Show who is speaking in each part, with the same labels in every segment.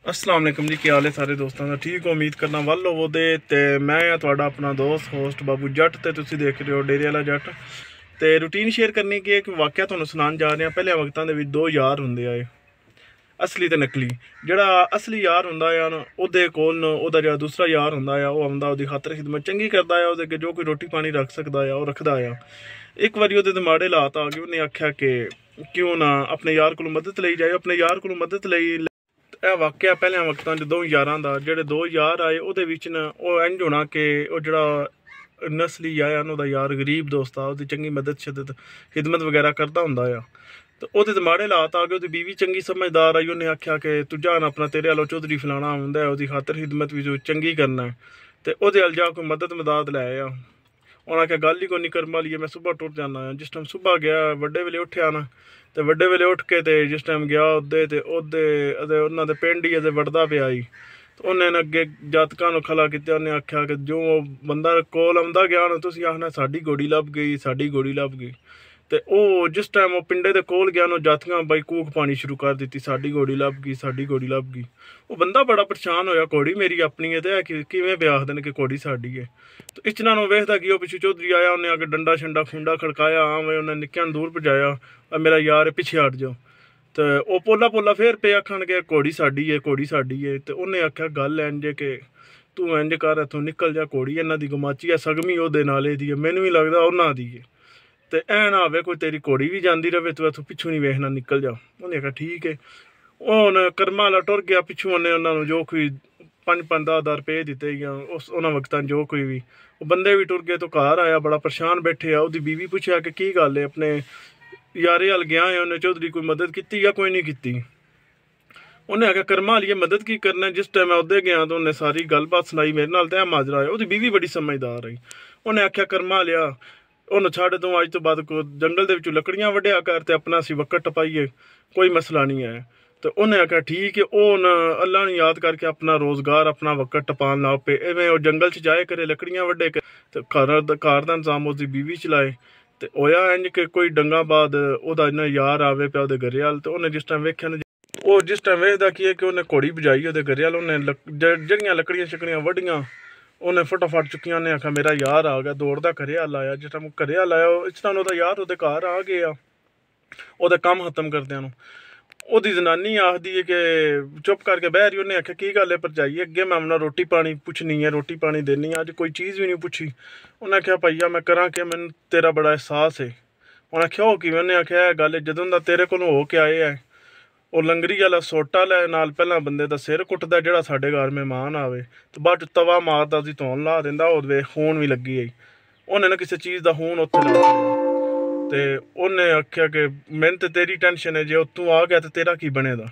Speaker 1: अस्सलाम वालेकुम जी, क्या हाल है सारे दोस्तों का? ठीक हो, उम्मीद करना वल होवो दे। ते मैं तुहाडा अपना दोस्त होस्ट बाबू जट ते तुसी देख रहे हो डेरे वाला जट। ते रूटीन शेयर करने की एक वाकया तुहानू सुनान जा रहे हैं। पहले वक्तां दे विच दो यार हुंदे आए, असली ते नकली। जेड़ा असली यार हुंदा है ना, ओहदे कोल न ओहदा जेड़ा दूसरा यार हुंदा है, ओह आंदा ओहदी खातर खिदमत चंगी करदा है, ओहदे अगे जो कोई रोटी पानी रख सकदा है ओह रखदा है। एक बारी ओहदे ते माड़े हालात आ गए, उन्हें आख्या कि क्यों ना अपने यार कोलों मदद लई जाए। अपने यार कोलों मदद लई ਇਹ ਵਾਕਿਆ ਪਹਿਲਿਆਂ ਵਕਤਾਂ 'ਚ ਦੋ ਯਾਰਾਂ ਦਾ। ਜਿਹੜੇ ਦੋ ਯਾਰ ਆਏ ਉਹਦੇ ਵਿੱਚ ਨਾ ਉਹ ਇੰਝ ਹੋਣਾ ਕਿ ਉਹ ਜਿਹੜਾ ਨਸਲੀ ਆਇਆ ਨਾ ਉਹਦਾ ਯਾਰ ਗਰੀਬ ਦੋਸਤ ਆ, ਉਹਦੀ ਚੰਗੀ ਮਦਦ ਸ਼ਦਤ ਖਿਦਮਤ ਵਗੈਰਾ ਕਰਦਾ ਹੁੰਦਾ ਆ। ਤੇ ਉਹਦੇ ਤੇ ਮਾੜੇ ਹਾਲਾਤ ਆ ਗਏ। ਉਹਦੀ ਬੀਵੀ ਚੰਗੀ ਸਮਝਦਾਰ ਆਈ, ਉਹਨੇ ਆਖਿਆ ਕਿ ਤੂੰ ਜਾ ਨਾ ਆਪਣਾ ਤੇਰੇ ਵਾਲੋਂ ਚੌਧਰੀ ਫਲਾਣਾ ਹੁੰਦਾ, ਉਹਦੀ ਖਾਤਰ ਖਿਦਮਤ ਵੀ ਚੰਗੀ ਕਰਨਾ। ਤੇ ਉਹਦੇ ਵੱਲ ਜਾ ਕੋਈ ਮਦਦ ਲੈ ਆ। ਉਹਨਾਂ ਆਖਿਆ ਗੱਲ ਹੀ ਕੋਈ ਨਹੀਂ, ਕਰਮ ਵਾਲੀ मैं सुबह टुर जाना है। जिस टाइम सुबह गया ਵੱਡੇ ਵੇਲੇ ਉੱਠਿਆ ਨਾ, ਤੇ ਵੱਡੇ ਵੇਲੇ ਉੱਠ ਕੇ ਤੇ ਜਿਸ ਟਾਈਮ ਗਿਆ ਉਹਦੇ ਉਹਨਾਂ ਦੇ ਪਿੰਡ ਹੀ ਅਜੇ ਵੜਦਾ ਪਿਆ ਸੀ। ਤੇ ਉਹਨੇ ਅੱਗੇ ਜਾਤਕਾਂ ਨੂੰ ਖਲਾ ਕੀਤਾ। ਉਹਨੇ ਆਖਿਆ ਕਿ ਜੋ ਬੰਦਾ ਕੋਲ ਆਉਂਦਾ ਗਿਆ ਨਾ, ਤੁਸੀਂ ਆਖਣਾ ਸਾਡੀ ਘੋੜੀ ਲੱਭ ਗਈ, ਸਾਡੀ ਘੋੜੀ ਲੱਭ ਗਈ। ਤੇ ਉਹ ਜਿਸ ਟਾਈਮ ਉਹ ਪਿੰਡੇ ਦੇ ਕੋਲ ਗਿਆ ਨਾ, ਜਾਤਕਾਂ ਬਾਈ ਕੂਕ ਪਾਣੀ ਸ਼ੁਰੂ ਕਰ ਦਿੱਤੀ, ਸਾਡੀ ਘੋੜੀ ਲੱਭ ਗਈ, ਸਾਡੀ ਘੋੜੀ ਲੱਭ ਗਈ। ਉਹ ਬੰਦਾ ਬੜਾ ਪਰੇਸ਼ਾਨ ਹੋਇਆ, ਘੋੜੀ ਮੇਰੀ ਆਪਣੀ ਹੈ ਤੇ ਕਿਵੇਂ ਵਿਆਹ ਦੇਣ ਕਿ ਘੋੜੀ ਸਾਡੀ ਹੈ। ਤੇ ਇਚਨਾ ਨੂੰ ਵੇਖਦਾ ਕਿ ਉਹ ਪਿੱਛੇ ਚੌਧਰੀ ਆਇਆ, ਉਹਨੇ ਆ ਕੇ ਡੰਡਾ ਛੰਡਾ ਖੁੰਡਾ ਖੜਕਾਇਆ, ਆਵੇਂ ਉਹਨੇ ਨਿੱਕਿਆਂ ਨੂੰ ਦੂਰ ਭਜਾਇਆ, ਮੇਰਾ ਯਾਰ ਪਿੱਛੇ ਹਟ ਜਾਓ। ਤੇ ਉਹ ਪੋਲਾ ਫੇਰ ਪੇ ਆਖਣ ਕਿ ਘੋੜੀ ਸਾਡੀ ਹੈ, ਘੋੜੀ ਸਾਡੀ ਹੈ। ਤੇ ਉਹਨੇ ਆਖਿਆ ਗੱਲ ਇੰਝ ਕਿ ਤੂੰ ਇੰਝ ਕਰ, ਇੱਥੋਂ ਨਿਕਲ ਜਾ, ਘੋੜੀ ਇਹਨਾਂ ਦੀ ਗਮਾਚੀ ਹੈ, ਸਗਮੀ ਉਹਦੇ ਨਾਲੇ ਦੀ ਹੈ, ਮੈਨੂੰ ਵੀ ਲੱਗਦਾ ਉਹਨਾਂ ਦੀ ਹੈ। ਤੇ ਐ ਨਾ ਹੋਵੇ ਕੋਈ ਤੇਰੀ ਘੋੜੀ ਵੀ ਜਾਂਦੀ ਰਹੇ, ਤੂੰ ਇੱਥੋਂ ਪਿੱਛੋਂ ਨਹੀਂ ਵੇਖਣਾ, ਨਿਕਲ ਜਾ। ਉਹਨੇ ਆਖਿਆ ਠੀਕ ਹੈ। ਉਹ ਹੁਣ ਕਰਮਾਂ ਵਾਲਾ ਟੁਰ ਗਿਆ ਪਿੱਛੋਂ। ਉਹਨੇ ਉਹਨਾਂ ਨੂੰ ਜੋ ਕੋਈ 5-10 ਰੁਪਏ ਦਿੱਤੇ ਜਾਂ ਉਹਨਾਂ ਵਕਤਾਂ ਜੋ ਕੋਈ ਵੀ ਉਹ ਬੰਦੇ ਵੀ ਟੁਰ ਗਏ। ਤੋਂ ਘਰ ਆਇਆ ਬੜਾ ਪਰੇਸ਼ਾਨ ਬੈਠੇ ਆ। ਉਹਦੀ ਬੀਵੀ ਪੁੱਛਿਆ ਕਿ ਕੀ ਗੱਲ ਹੈ, ਆਪਣੇ ਯਾਰੇ ਵੱਲ ਗਿਆ ਹੈ, ਉਹਨੇ ਚੌਧਰੀ ਕੋਈ ਮਦਦ ਕੀਤੀ ਜਾਂ ਕੋਈ ਨਹੀਂ ਕੀਤੀ। ਉਹਨੇ ਆਖਿਆ ਕਰਮਾਂ ਵਾਲੀਏ ਮਦਦ ਕੀ ਕਰਨਾ, ਜਿਸ ਟਾਈਮ ਮੈਂ ਉਹਦੇ ਗਿਆ ਤਾਂ ਉਹਨੇ ਸਾਰੀ ਗੱਲਬਾਤ ਸੁਣਾਈ ਮੇਰੇ ਨਾਲ, ਤਾਂ ਇਹ ਮਾਜਰਾ ਆਇਆ। ਉਹਦੀ ਬੀਵੀ ਬੜੀ ਸਮਝਦਾਰ ਰਹੀ। ਉਹਨੇ ਆਖਿਆ ਕਰਮਾਂ ਲਿਆ ਉਹਨੂੰ ਛੱਡ ਦੂੰ, ਅੱਜ ਤੋਂ ਬਾਅਦ ਜੰਗਲ ਦੇ ਵਿੱਚੋਂ ਲੱਕੜੀਆਂ ਵੱਢਿਆ ਕਰ ਤੇ ਆਪਣਾ ਅਸੀਂ ਵਕਤ ਟਪਾਈਏ, ਕੋਈ ਮਸਲਾ ਨਹੀਂ ਹੈ। ਤੇ ਉਹਨੇ ਆਖਿਆ ਠੀਕ ਹੈ। ਉਹ ਅੱਲਾ ਨੂੰ ਯਾਦ ਕਰਕੇ ਆਪਣਾ ਰੋਜ਼ਗਾਰ ਆਪਣਾ ਵਕਤ ਟਪਾਉਣ ਲੱਗ ਪਏ। ਇਵੇਂ ਉਹ ਜੰਗਲ 'ਚ ਜਾਏ ਕਰੇ, ਲੱਕੜੀਆਂ ਵੱਢੇ ਤੇ ਘਰ ਦਾ ਇੰਤਜ਼ਾਮ ਉਹਦੀ ਬੀਵੀ ਚਲਾਏ। ਤੇ ਹੋਇਆ ਇੰਝ ਕਿ ਕੋਈ ਡੰਗਾ ਬਾਅਦ ਉਹਦਾ ਇੰਨਾ ਯਾਰ ਆਵੇ ਪਿਆ ਉਹਦੇ ਘਰੇ ਵੱਲ। ਤੇ ਉਹਨੇ ਜਿਸ ਟਾਈਮ ਵੇਖਿਆ ਨਾ, ਉਹ ਜਿਸ ਟਾਈਮ ਵੇਖਦਾ ਕੀ ਹੈ ਕਿ ਉਹਨੇ ਘੋੜੀ ਭਜਾਈ ਉਹਦੇ ਘਰੇ ਵੱਲ। ਉਹਨੇ ਜਿਹੜੀਆਂ ਲੱਕੜੀਆਂ ਸ਼ਕੜੀਆਂ ਵੱਢੀਆਂ ਉਹਨੇ ਫਟਾਫਟ ਚੁੱਕੀਆਂ। ਉਹਨੇ ਆਖਿਆ ਮੇਰਾ ਯਾਰ ਆ ਗਿਆ, ਦੌੜਦਾ ਘਰੇ ਵੱਲ ਆਇਆ। ਜਿਸ ਟਾਈਮ ਘਰੇ ਵੱਲ ਆਇਆ, ਇਸ ਤਰ੍ਹਾਂ ਉਹਦਾ ਯਾਰ ਉਹਦੇ ਘਰ ਆ ਗਿਆ। ਉਹਦਾ ਕੰਮ ਖਤਮ ਕਰਦਿਆਂ ਨੂੰ ਉਹਦੀ ਜਨਾਨੀ ਆਖਦੀ ਹੈ ਕਿ ਚੁੱਪ ਕਰਕੇ ਬਹਿ ਰਹੀ। ਉਹਨੇ ਆਖਿਆ ਕੀ ਗੱਲ ਹੈ ਭਰਜਾਈ, ਅੱਗੇ ਮੈਂ ਆਪਣਾ ਰੋਟੀ ਪਾਣੀ ਪੁੱਛਣੀ ਹੈ, ਰੋਟੀ ਪਾਣੀ ਦੇਣੀ ਹੈ, ਅੱਜ ਕੋਈ ਚੀਜ਼ ਵੀ ਨਹੀਂ ਪੁੱਛੀ। ਉਹਨੇ ਆਖਿਆ ਭਈਆ ਮੈਂ ਕਰਾਂ ਕਿ ਮੈਨੂੰ ਤੇਰਾ ਬੜਾ ਅਹਿਸਾਸ ਹੈ। ਉਹਨੇ ਆਖਿਆ ਉਹ ਕਿਵੇਂ? ਉਹਨੇ ਆਖਿਆ ਇਹ ਗੱਲ ਜਦੋਂ ਦਾ ਤੇਰੇ ਕੋਲੋਂ ਹੋ ਕੇ ਆਏ ਹੈ, ਉਹ ਲੰਗਰੀ ਵਾਲਾ ਸੋਟਾ ਲੈ ਨਾਲ ਪਹਿਲਾਂ ਬੰਦੇ ਦਾ ਸਿਰ ਕੁੱਟਦਾ ਜਿਹੜਾ ਸਾਡੇ ਘਰ ਮਹਿਮਾਨ ਆਵੇ, ਤੇ ਬਾਅਦ 'ਚ ਤਵਾ ਮਾਰਦਾ, ਉਹਦੀ ਧੌਣ ਲਾ ਦਿੰਦਾ, ਉਹਦੇ ਖੂਨ ਵੀ ਲੱਗੀ ਆਈ। ਉਹਨੇ ਨਾ ਕਿਸੇ ਚੀਜ਼ ਦਾ ਖੂਨ ਉੱਥੇ ਲਾ ਦਿੱਤਾ। ਤੇ ਉਹਨੇ ਆਖਿਆ ਕਿ ਮੈਨੂੰ ਤੇ ਤੇਰੀ ਟੈਨਸ਼ਨ ਹੈ, ਜੇ ਤੂੰ ਆ ਗਿਆ ਤੇ ਤੇਰਾ ਕੀ ਬਣੇਗਾ।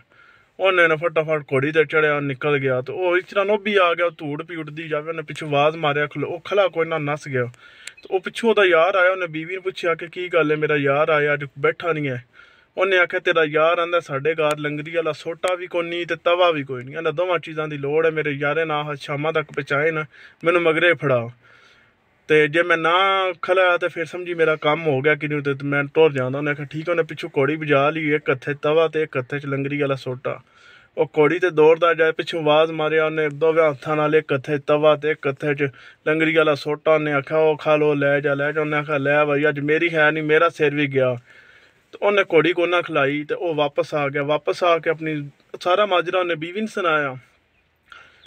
Speaker 1: ਉਹਨੇ ਨਾ ਫਟਾਫਟ ਘੋੜੀ ਤੇ ਚੜਿਆ, ਨਿਕਲ ਗਿਆ। ਤੇ ਉਹ ਇਸ ਤਰ੍ਹਾਂ ਨੋਬੀ ਆ ਗਿਆ, ਧੂੜ ਪੀ ਉੱਡਦੀ ਜਾਵੇ। ਉਹਨੇ ਪਿੱਛੋਂ ਆਵਾਜ਼ ਮਾਰਿਆ, ਉਹ ਖਲਾ ਕੋਈ ਨਾ ਨੱਸ ਗਿਆ। ਤੇ ਉਹ ਪਿੱਛੋਂ ਉਹਦਾ ਯਾਰ ਆਇਆ। ਉਹਨੇ ਬੀਵੀ ਨੂੰ ਪੁੱਛਿਆ ਕਿ ਕੀ ਗੱਲ ਹੈ, ਮੇਰਾ ਯਾਰ ਆਇਆ ਅੱਜ ਬੈਠਾ ਨਹੀਂ ਹੈ। ਉਹਨੇ ਆਖਿਆ ਤੇਰਾ ਯਾਰ ਆਂਦਾ ਸਾਡੇ ਘਰ ਲੰਗਰੀ ਵਾਲਾ ਸੋਟਾ ਵੀ ਕੋਈ ਨਹੀਂ ਤੇ ਤਵਾ ਵੀ ਕੋਈ ਨਹੀਂ, ਇਹਨਾਂ ਦੋਵਾਂ ਚੀਜ਼ਾਂ ਦੀ ਲੋੜ ਹੈ। ਮੇਰੇ ਯਾਰੇ ਨਾ ਸ਼ਾਮਾਂ ਤੱਕ ਪਹੁੰਚਾਏ ਨਾ, ਮੈਨੂੰ ਮਗਰੇ ਫੜਾ। ਤੇ ਜੇ ਮੈਂ ਨਾ ਖਲਾਇਆ ਤੇ ਫਿਰ ਸਮਝੀ ਮੇਰਾ ਕੰਮ ਹੋ ਗਿਆ ਕਿ ਨਹੀਂ, ਤੇ ਮੈਂ ਟੁਰ ਜਾਂਦਾ। ਉਹਨੇ ਆਖਿਆ ਠੀਕ ਹੈ। ਉਹਨੇ ਪਿੱਛੋਂ ਘੋੜੀ ਭਜਾ ਲਈ, ਇੱਕ ਹੱਥੇ ਤਵਾ ਤੇ ਇੱਕ ਹੱਥੇ 'ਚ ਲੰਗਰੀ ਵਾਲਾ ਸੋਟਾ। ਉਹ ਘੋੜੀ ਤੇ ਦੌੜਦਾ ਜਾਏ, ਪਿੱਛੋਂ ਆਵਾਜ਼ ਮਾਰਿਆ ਉਹਨੇ ਦੋਵੇਂ ਹੱਥਾਂ ਨਾਲ, ਇੱਕ ਹੱਥੇ ਤਵਾ ਤੇ ਇੱਕ ਹੱਥੇ 'ਚ ਲੰਗਰੀ ਵਾਲਾ ਸੋਟਾ। ਉਹਨੇ ਆਖਿਆ ਉਹ ਖਾ ਲੋ, ਲੈ ਜਾ। ਉਹਨੇ ਆਖਿਆ ਲੈ ਬਾਈ ਅੱਜ ਮੇਰੀ ਹੈ ਨਹੀਂ, ਮੇਰਾ ਸਿਰ ਵੀ ਗਿਆ। ਤੇ ਉਹਨੇ ਘੋੜੀ ਕੋ ਨਾ ਖਿਲਾਈ ਤੇ ਉਹ ਵਾਪਸ ਆ ਗਿਆ। ਵਾਪਸ ਆ ਕੇ ਆਪਣੀ ਸਾਰਾ ਮਾਜਰਾ ਉਹਨੇ ਬੀਵੀ ਨੂੰ ਸੁਣਾਇਆ।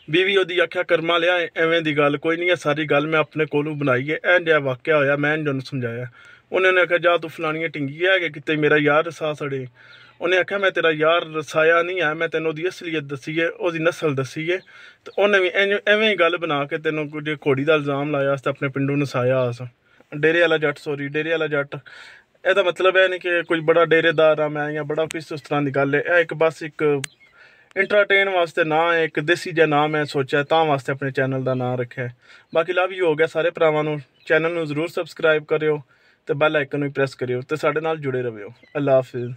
Speaker 1: ਬੀਵੀ ਉਹਦੀ ਆਖਿਆ ਕਰਮਾ ਲਿਆ ਐਵੇਂ ਦੀ ਗੱਲ ਕੋਈ ਨਹੀਂ ਹੈ, ਸਾਰੀ ਗੱਲ ਮੈਂ ਆਪਣੇ ਕੋਲੋਂ ਬਣਾਈ ਹੈ, ਇਹ ਜਿਹਾ ਵਾਕਿਆ ਹੋਇਆ ਮੈਂ ਉਹਨੂੰ ਸਮਝਾਇਆ। ਉਹਨੇ ਆਖਿਆ ਜਾ ਤੂੰ ਫਲਾਣੀਆਂ ਟਿੰਗੀਆਂ ਹੈਗੇ ਕਿਤੇ ਮੇਰਾ ਯਾਰ ਰਸਾ ਸੜੇ। ਉਹਨੇ ਆਖਿਆ ਮੈਂ ਤੇਰਾ ਯਾਰ ਰਸਾਇਆ ਨਹੀਂ ਹੈ, ਮੈਂ ਤੈਨੂੰ ਉਹਦੀ ਅਸਲੀਅਤ ਦੱਸੀ ਹੈ, ਉਹਦੀ ਨਸਲ ਦੱਸੀ ਹੈ। ਤੇ ਉਹਨੇ ਵੀ ਐਵੇਂ ਹੀ ਗੱਲ ਬਣਾ ਕੇ ਤੈਨੂੰ ਜੇ ਘੋੜੀ ਦਾ ਇਲਜ਼ਾਮ ਲਾਇਆ ਤੇ ਆਪਣੇ ਪਿੰਡੋਂ ਨਸਾਇਆ ਆਸ। ਡੇਰੇ ਵਾਲਾ ਜੱਟ। ਇਹਦਾ ਮਤਲਬ ਇਹ ਨਹੀਂ ਕਿ ਕੋਈ ਬੜਾ ਡੇਰੇਦਾਰ ਆ ਮੈਂ ਜਾਂ ਬੜਾ ਕਿਸ ਉਸ ਤਰ੍ਹਾਂ ਦੀ ਗੱਲ ਹੈ। ਇਹ ਬਸ ਇੱਕ ਇੰਟਰਟੇਨ ਵਾਸਤੇ ਨਾ ਹੈ, ਇੱਕ ਦੇਸੀ ਜਿਹਾ ਨਾਮ ਮੈਂ ਸੋਚਿਆ ਤਾਂ ਵਾਸਤੇ ਆਪਣੇ ਚੈਨਲ ਦਾ ਨਾਂ ਰੱਖਿਆ। ਬਾਕੀ ਲਵ ਯੂ ਹੋ ਗਿਆ ਸਾਰੇ ਭਰਾਵਾਂ ਨੂੰ। ਚੈਨਲ ਨੂੰ ਜ਼ਰੂਰ ਸਬਸਕ੍ਰਾਈਬ ਕਰਿਓ ਤੇ ਬੈਲ ਆਈਕਨ ਨੂੰ ਪ੍ਰੈਸ ਕਰਿਓ ਤੇ ਸਾਡੇ ਨਾਲ ਜੁੜੇ ਰਹੀਓ। ਅੱਲਾ ਹਾਫਿਜ਼।